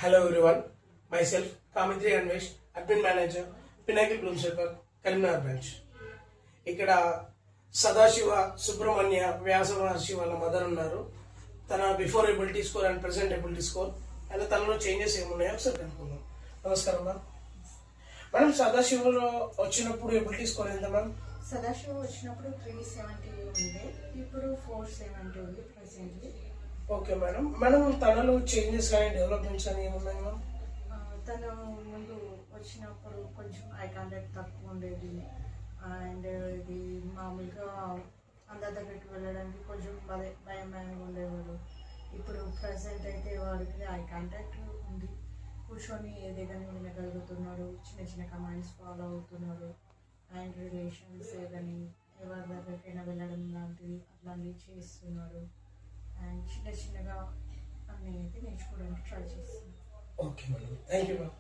Hello everyone, myself Kamitri Anvesh, Admin Manager, Pinnacle Bloom Circle, Kalimnagar branch. ఇక్కడ సదాశివ సుబ్రహ్మణ్య వ్యాస మహర్షి వాళ్ళ mother ఉన్నారు. తన before ability score and present ability score and తనలో changes ఏమున్నాయో ఒకసారి కనుక్కుందాం. నమస్కారం మ్యామ్. మేడం, సదాశివలో వచ్చినప్పుడు ఎబిలిటీ స్కోర్ ఎంత మ్యామ్? సదాశివ వచ్చినప్పుడు 370 ఉంది, ఇప్పుడు 470 ఉంది ప్రెసెంట్లీ. Okay madam. మేడం, తనలో చేంజెస్ కానీ డెవలప్మెంట్స్ అని ఏమున్నాయి మ్యామ్? తను ముందు వచ్చినప్పుడు కొంచెం ఐ కాంటాక్ట్ తక్కువ ఉండేది అండ్ ఇది మామూలుగా అందరి దగ్గరికి వెళ్ళడానికి కొంచెం భయంగా ఉండేవాడు. ఇప్పుడు ప్రజెంట్ అయితే వాడికి ఐ కాంటాక్ట్ ఉంది, కూర్చొని ఏదైనా వినగలుగుతున్నాడు, చిన్న చిన్న కమాండ్స్ ఫాలో అవుతున్నాడు అండ్ రిలేషన్స్ ఏదని ఎవరి దగ్గరికైనా వెళ్ళడం లాంటివి అట్లాంటివి చేస్తున్నాడు అండ్ చిన్న చిన్నగా అన్నీ అయితే నేర్చుకోవడానికి ట్రై చేస్తున్నాడు. Okay madam, thank you ma'am.